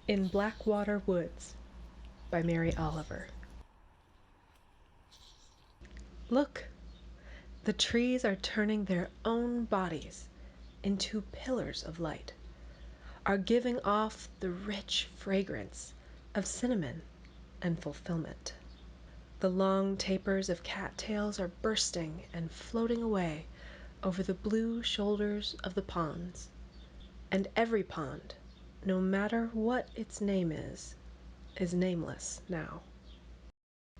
In Blackwater Woods by Mary Oliver. Look, the trees are turning their own bodies into pillars of light, are giving off the rich fragrance of cinnamon and fulfillment. The long tapers of cattails are bursting and floating away over the blue shoulders of the ponds, and every pond, no matter what its name is nameless now.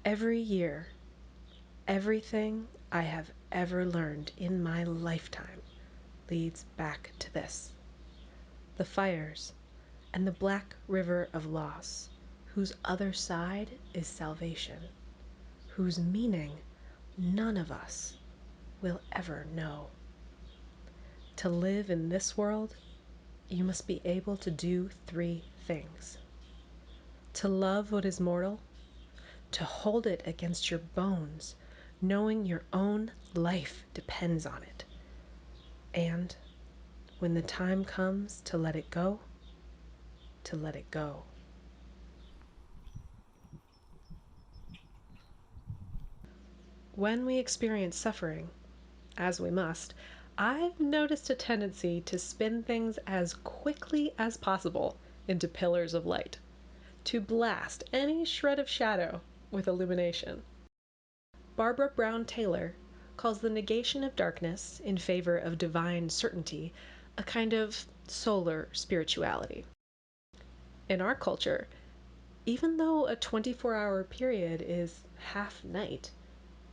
Every year, everything I have ever learned in my lifetime leads back to this. The fires and the black river of loss, whose other side is salvation, whose meaning none of us will ever know. To live in this world, you must be able to do three things: to love what is mortal, to hold it against your bones, knowing your own life depends on it, and when the time comes to let it go, to let it go. When we experience suffering, as we must, I've noticed a tendency to spin things as quickly as possible into pillars of light, to blast any shred of shadow with illumination. Barbara Brown Taylor calls the negation of darkness in favor of divine certainty a kind of solar spirituality. In our culture, even though a 24-hour period is half night,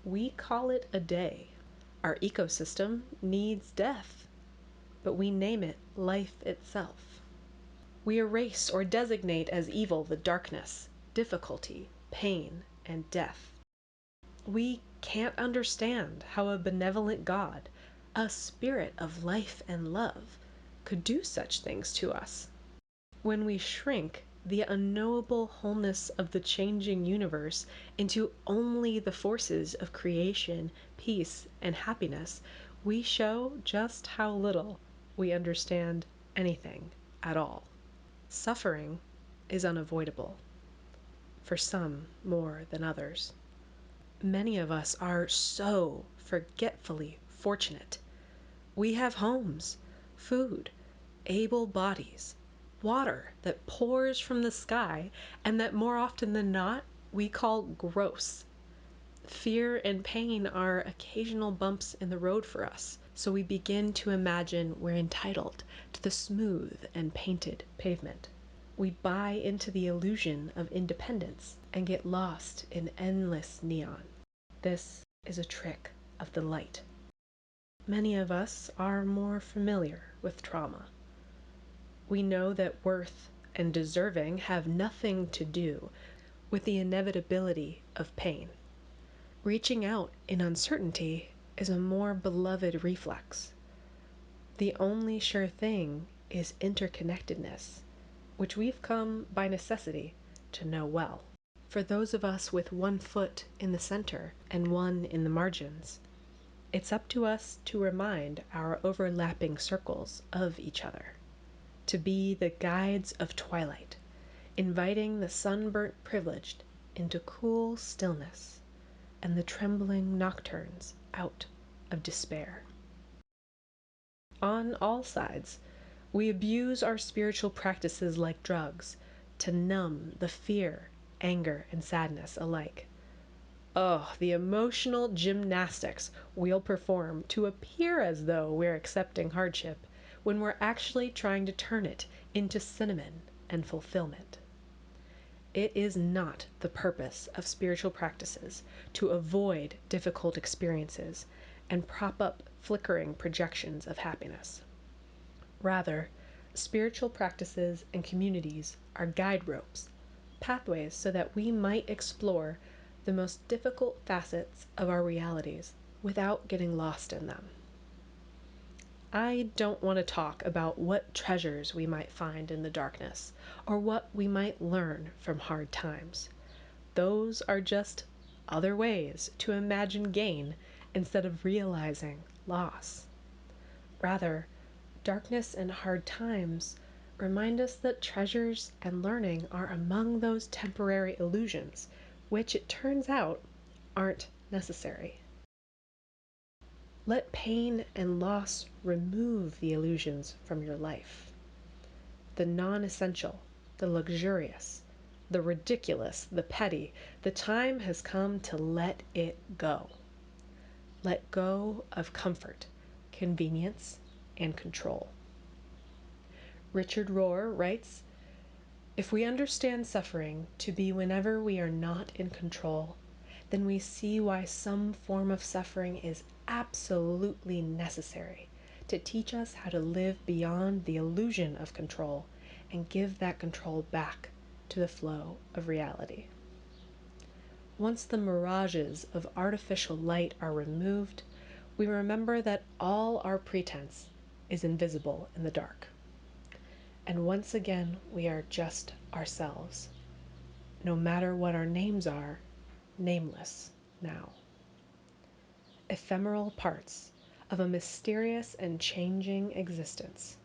we call it a day. Our ecosystem needs death, but we name it life itself. We erase or designate as evil the darkness, difficulty, pain, and death. We can't understand how a benevolent God, a spirit of life and love, could do such things to us. When we shrink the unknowable wholeness of the changing universe into only the forces of creation, peace, and happiness, we show just how little we understand anything at all. Suffering is unavoidable, for some more than others. Many of us are so forgetfully fortunate. We have homes, food, able bodies, water that pours from the sky, and that more often than not we call gross. Fear and pain are occasional bumps in the road for us, so we begin to imagine we're entitled to the smooth and painted pavement. We buy into the illusion of independence and get lost in endless neon. This is a trick of the light. Many of us are more familiar with trauma. We know that worth and deserving have nothing to do with the inevitability of pain. Reaching out in uncertainty is a more beloved reflex. The only sure thing is interconnectedness, which we've come by necessity to know well. For those of us with one foot in the center and one in the margins, it's up to us to remind our overlapping circles of each other, to be the guides of twilight, inviting the sunburnt privileged into cool stillness and the trembling nocturnes out of despair. On all sides, we abuse our spiritual practices like drugs to numb the fear, anger, and sadness alike. Oh, the emotional gymnastics we'll perform to appear as though we're accepting hardship when we're actually trying to turn it into cinnamon and fulfillment. It is not the purpose of spiritual practices to avoid difficult experiences and prop up flickering projections of happiness. Rather, spiritual practices and communities are guide ropes, pathways so that we might explore the most difficult facets of our realities without getting lost in them. I don't want to talk about what treasures we might find in the darkness or what we might learn from hard times. Those are just other ways to imagine gain instead of realizing loss. Rather, darkness and hard times remind us that treasures and learning are among those temporary illusions, which it turns out aren't necessary. Let pain and loss remove the illusions from your life. The non-essential, the luxurious, the ridiculous, the petty, the time has come to let it go. Let go of comfort, convenience, and control. Richard Rohr writes, "If we understand suffering to be whenever we are not in control, then we see why some form of suffering is absolutely necessary to teach us how to live beyond the illusion of control and give that control back to the flow of reality." Once the mirages of artificial light are removed, we remember that all our pretense is invisible in the dark. And once again, we are just ourselves, no matter what our names are, nameless now. Ephemeral parts of a mysterious and changing existence,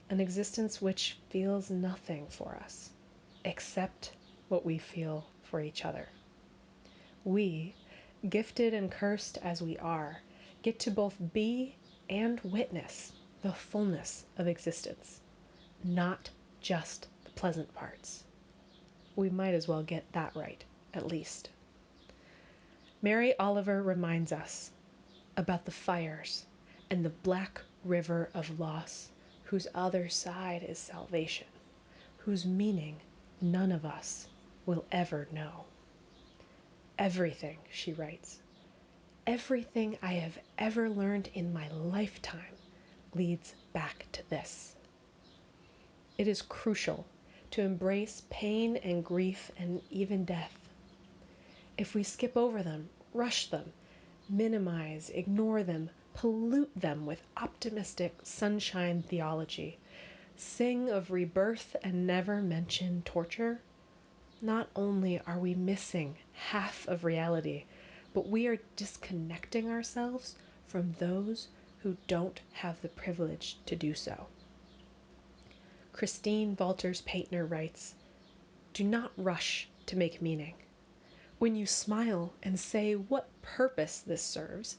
an existence which feels nothing for us except what we feel for each other. We, gifted and cursed as we are, get to both be and witness the fullness of existence, not just the pleasant parts. We might as well get that right, at least. Mary Oliver reminds us about the fires and the black river of loss, whose other side is salvation, whose meaning none of us will ever know. Everything, she writes, everything I have ever learned in my lifetime leads back to this. It is crucial to embrace pain and grief and even death. If we skip over them, rush them, minimize, ignore them, pollute them with optimistic sunshine theology, sing of rebirth and never mention torture, not only are we missing half of reality, but we are disconnecting ourselves from those who don't have the privilege to do so. Christine Valters Paintner writes, "Do not rush to make meaning. When you smile and say what purpose this serves,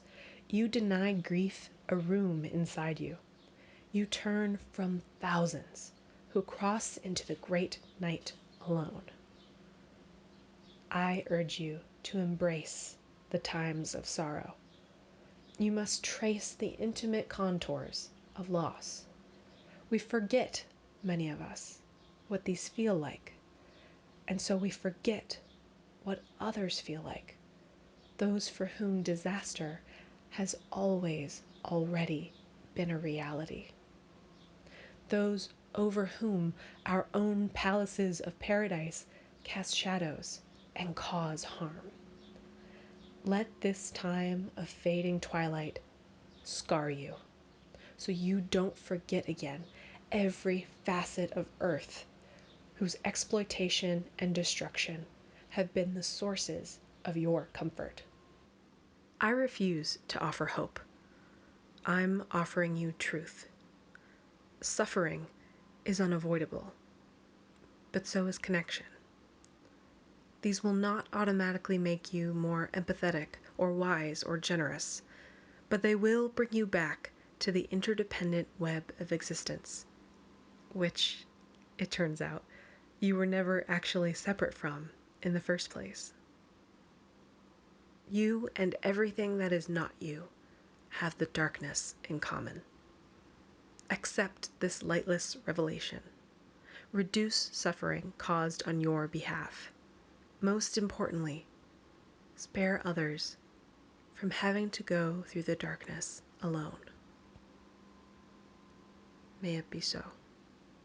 you deny grief a room inside you. You turn from thousands who cross into the great night alone." I urge you to embrace the times of sorrow. You must trace the intimate contours of loss. We forget, many of us, what these feel like, and so we forget what others feel like, those for whom disaster has always already been a reality, those over whom our own palaces of paradise cast shadows and cause harm. Let this time of fading twilight scar you, so you don't forget again every facet of Earth whose exploitation and destruction have been the sources of your comfort. I refuse to offer hope. I'm offering you truth. Suffering is unavoidable, but so is connection. These will not automatically make you more empathetic or wise or generous, but they will bring you back to the interdependent web of existence, which, it turns out, you were never actually separate from in the first place. You and everything that is not you have the darkness in common. Accept this lightless revelation. Reduce suffering caused on your behalf. Most importantly, spare others from having to go through the darkness alone. May it be so.